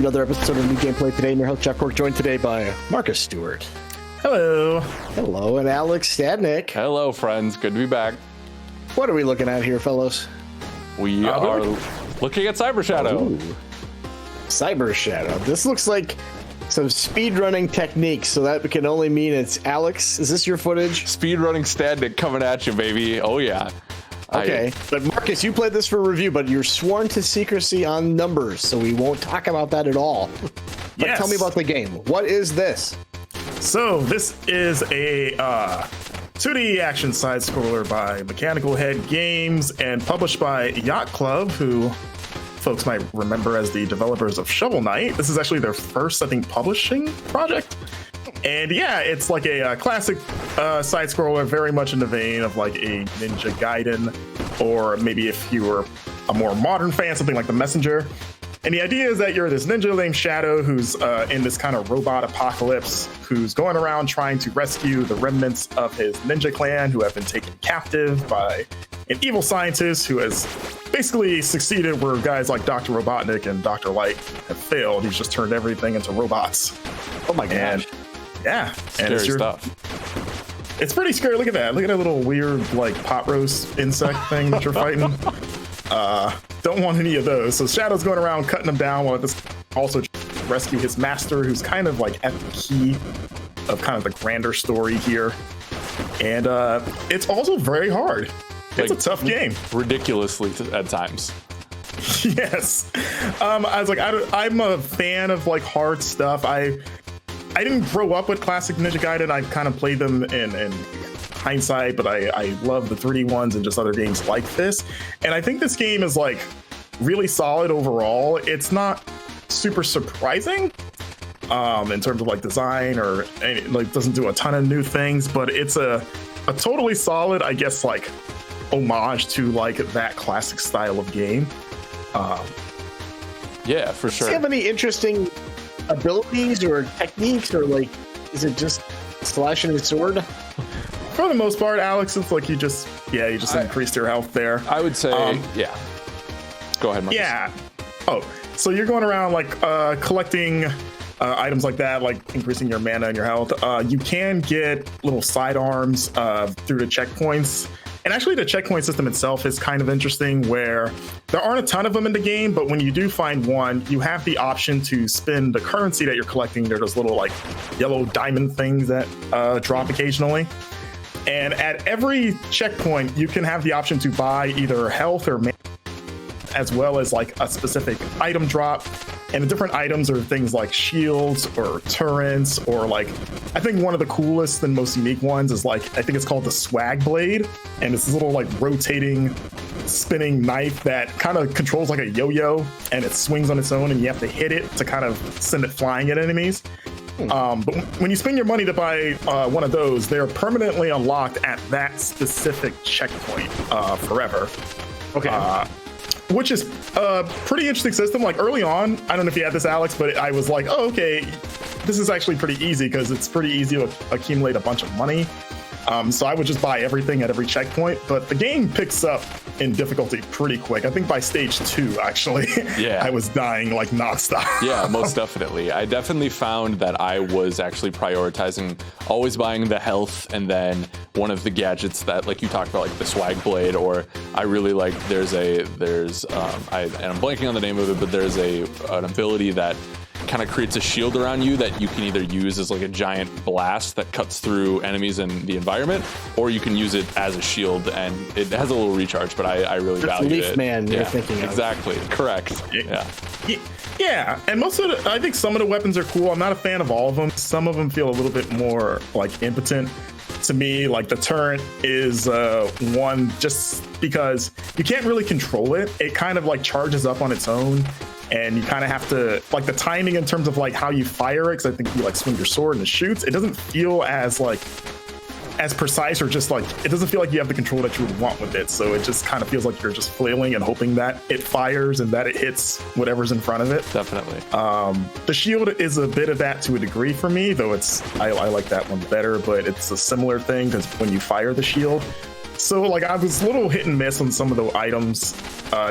Another episode of New Gameplay today. I'm your host, Jeff Cork, joined today by Marcus Stewart. Hello. Hello, and Alex Stadnik. Hello, friends. Good to be back. What are we looking at here, fellows? We are looking at Cyber Shadow. Ooh. Cyber Shadow. This looks like some speedrunning techniques, so that can only mean it's Alex. Is this your footage? Speedrunning Stadnik coming at you, baby. Oh, yeah. Okay, but Marcus, you played this for review, but you're sworn to secrecy on numbers, so we won't talk about that at all. But Yes. Tell me about the game. What is this? So this is a 2D action side scroller by Mechanical Head Games and published by Yacht Club, who folks might remember as the developers of Shovel Knight. This is actually their first, I think, publishing project. And yeah, it's like a classic side scroller, very much in the vein of like a Ninja Gaiden, or maybe if you were a more modern fan, something like The Messenger. And the idea is that you're this ninja named Shadow who's in this kind of robot apocalypse, who's going around trying to rescue the remnants of his ninja clan who have been taken captive by an evil scientist who has basically succeeded where guys like Dr. Robotnik and Dr. Light have failed. He's just turned everything into robots. Oh my gosh. Yeah. Scary stuff. It's pretty scary. Look at that. Look at that little weird, like, pot roast insect thing that you're fighting. Don't want any of those. So Shadow's going around cutting them down while this also rescue his master, who's kind of like at the key of kind of the grander story here. And it's also very hard. It's a tough game. Ridiculously at times. Yes. I was like, I'm a fan of like hard stuff. I didn't grow up with classic Ninja Gaiden. I kind of played them in hindsight, but I love the 3D ones and just other games like this. And I think this game is like really solid overall. It's not super surprising in terms of like design or like doesn't do a ton of new things, but it's a totally solid, I guess, like homage to like that classic style of game. Yeah, for sure. Do you have any interesting abilities or techniques, or like, is it just slashing a sword? For the most part, Alex, it's like you just increased your health there. I would say, yeah. Go ahead, Marcus. Yeah. Oh, so you're going around like collecting items like that, like increasing your mana and your health. You can get little sidearms through the checkpoints. And actually, the checkpoint system itself is kind of interesting, where there aren't a ton of them in the game, but when you do find one, you have the option to spend the currency that you're collecting. There are those little like yellow diamond things that drop occasionally. And at every checkpoint, you can have the option to buy either health or mana, as well as like a specific item drop. And the different items are things like shields or turrets, or like, I think one of the coolest and most unique ones is like, I think it's called the Swag Blade. And it's this little like rotating, spinning knife that kind of controls like a yo-yo, and it swings on its own and you have to hit it to kind of send it flying at enemies. But when you spend your money to buy one of those, they're permanently unlocked at that specific checkpoint forever. Okay. Which is a pretty interesting system. Like early on, I don't know if you had this, Alex, but I was like, oh, okay, this is actually pretty easy because it's pretty easy to accumulate a bunch of money. So I would just buy everything at every checkpoint, but the game picks up in difficulty pretty quick. I think by stage 2, actually, Yeah. I was dying like nonstop. Yeah, most definitely. I definitely found that I was actually prioritizing always buying the health, and then one of the gadgets that, like you talked about, like the Swag Blade, or I really like, and I'm blanking on the name of it, but there's an ability that kind of creates a shield around you that you can either use as like a giant blast that cuts through enemies in the environment, or you can use it as a shield, and it has a little recharge, but I really value it. Leaf Man, you're thinking of. Exactly, correct. Yeah. Yeah, and I think some of the weapons are cool. I'm not a fan of all of them. Some of them feel a little bit more like impotent to me. Like the turret is one just because you can't really control it. It kind of like charges up on its own, and you kind of have to, like, the timing in terms of like how you fire it, because I think you like swing your sword and it shoots. It doesn't feel as precise, or just like, it doesn't feel like you have the control that you would want with it. So it just kind of feels like you're just flailing and hoping that it fires and that it hits whatever's in front of it. Definitely. The shield is a bit of that to a degree for me, though I like that one better, but it's a similar thing, because when you fire the shield, So like I was a little hit and miss on some of the items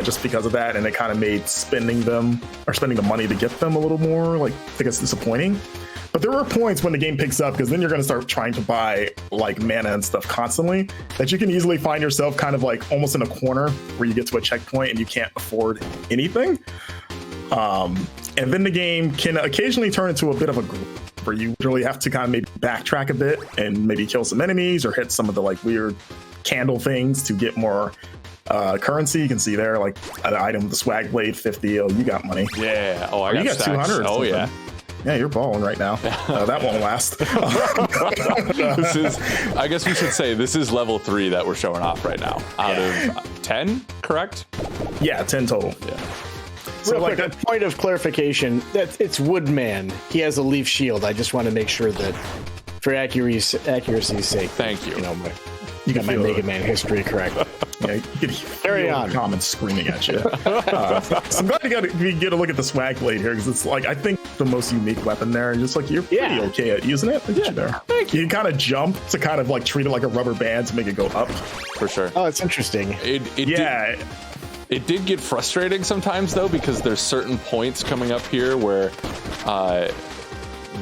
just because of that, and it kind of made spending the money to get them a little more like I guess disappointing. But there were points when the game picks up, because then you're going to start trying to buy like mana and stuff constantly, that you can easily find yourself kind of like almost in a corner where you get to a checkpoint and you can't afford anything. And then the game can occasionally turn into a bit of a group where you really have to kind of maybe backtrack a bit and maybe kill some enemies or hit some of the like weird candle things to get more currency. You can see there like an item, the swag blade 50. Oh, you got money. Yeah. Oh, you got 200. Oh, yeah. Yeah, you're balling right now. That won't last. This is, I guess we should say, this is level 3 that we're showing off right now. Out of 10, correct? Yeah, 10 total. Yeah. So like a point of clarification, that it's Woodman. He has a leaf shield. I just want to make sure that for accuracy's sake. Thank you. You got my Mega Man history correct. Yeah, you could Carry on. Comments screaming at you. So I'm glad you get a look at the swag blade here, because it's like I think the most unique weapon there. Just like you're pretty okay at using it. Look at you there. Thank you. You can kind of jump to kind of like treat it like a rubber band to make it go up. For sure. Oh, it's interesting. It did get frustrating sometimes though, because there's certain points coming up here where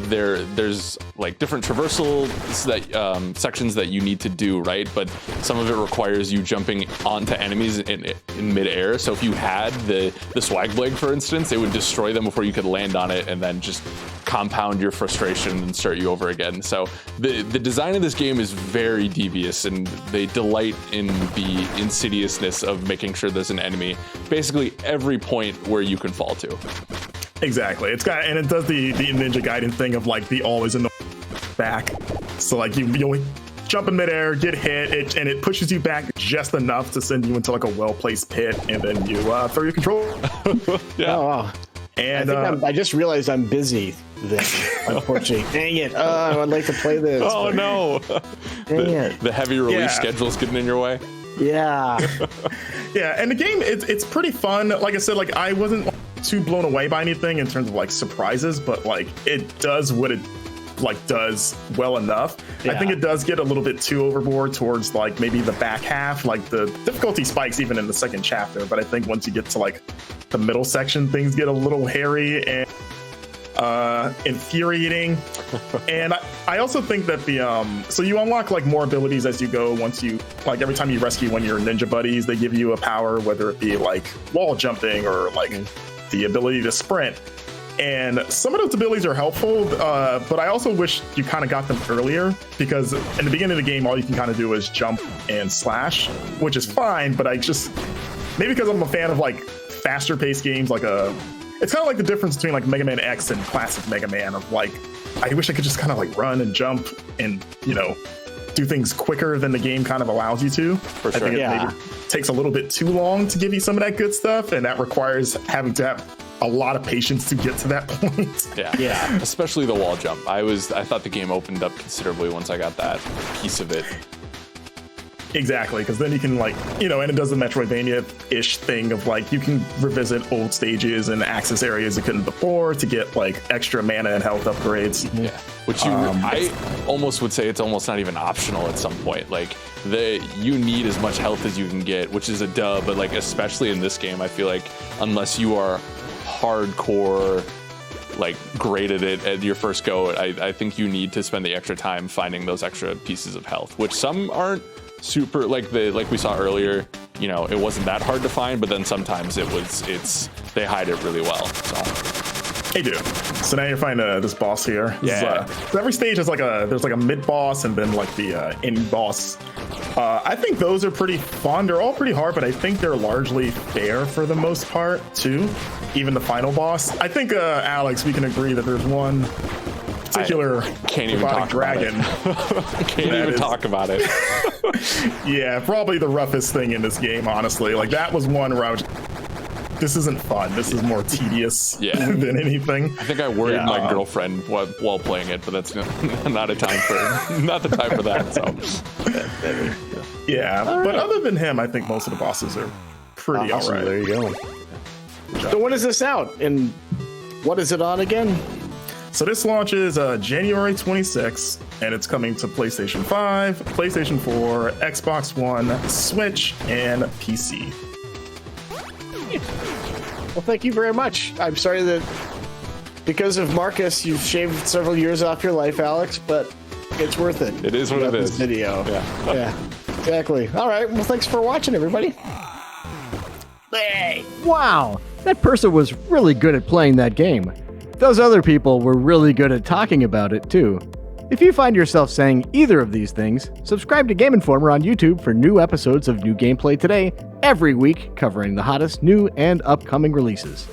there's like different traversal that sections that you need to do, right? But some of it requires you jumping onto enemies in midair. So if you had the swag blade, for instance, it would destroy them before you could land on it, and then just compound your frustration and start you over again. So the design of this game is very devious, and they delight in the insidiousness of making sure there's an enemy basically every point where you can fall to. Exactly. It's got, and it does the Ninja Gaiden thing of like the always in the back. So like you'll jump in midair, get hit, and it pushes you back just enough to send you into like a well-placed pit, and then you throw your controller. Yeah. Oh, wow. And I just realized I'm busy then, unfortunately. Dang it. I'd like to play this. Oh, no. Dang it. The heavy release schedule's getting in your way. Yeah. Yeah, and the game, it's pretty fun. Like I said, like I wasn't too blown away by anything in terms of like surprises, but like it does what it like does well enough. I think it does get a little bit too overboard towards like maybe the back half. Like the difficulty spikes even in the second chapter, but I think once you get to like the middle section, things get a little hairy and infuriating. And I also think that the so you unlock like more abilities as you go. Once you like every time you rescue one of your ninja buddies, they give you a power, whether it be like wall jumping or like the ability to sprint. And some of those abilities are helpful, but I also wish you kind of got them earlier, because in the beginning of the game, all you can kind of do is jump and slash, which is fine. But I just, maybe because I'm a fan of like faster paced games, like it's kind of like the difference between like Mega Man X and classic Mega Man of like, I wish I could just kind of like run and jump and, you know, do things quicker than the game kind of allows you to. For sure. I think it maybe takes a little bit too long to give you some of that good stuff, and that requires having to have a lot of patience to get to that point. Yeah. Especially the wall jump. I thought the game opened up considerably once I got that piece of it. Exactly, because then you can like, you know, and it does the Metroidvania-ish thing of like, you can revisit old stages and access areas you couldn't before to get like extra mana and health upgrades. Yeah, which I almost would say it's almost not even optional at some point. Like you need as much health as you can get, which is a dub, but like especially in this game, I feel like unless you are hardcore like great at it at your first go, I think you need to spend the extra time finding those extra pieces of health, which some aren't super like we saw earlier. You know, it wasn't that hard to find, but then sometimes they hide it really well. So they do. So now you're finding this boss here. Yeah. So every stage has there's like a mid boss and then like the end boss. I think those are pretty fun. They're all pretty hard, but I think they're largely fair for the most part too. Even the final boss. I think Alex, we can agree that there's one particular can't even talk dragon. Can't even talk about it. Yeah, probably the roughest thing in this game, honestly. Like that was one where I was, this isn't fun. This is more tedious than anything. I think I worried my girlfriend while playing it, but that's not the time for that. So yeah, but other than him, I think most of the bosses are pretty awesome. all right. There you go. So when is this out, and what is it on again? So this launches January 26th. and it's coming to PlayStation 5, PlayStation 4, Xbox One, Switch, and PC. Well, thank you very much. I'm sorry that because of Marcus, you've shaved several years off your life, Alex, but it's worth it. It is what it is. This video. Yeah. Yeah, exactly. All right. Well, thanks for watching, everybody. Wow, that person was really good at playing that game. Those other people were really good at talking about it, too. If you find yourself saying either of these things, subscribe to Game Informer on YouTube for new episodes of New Gameplay Today every week, covering the hottest new and upcoming releases.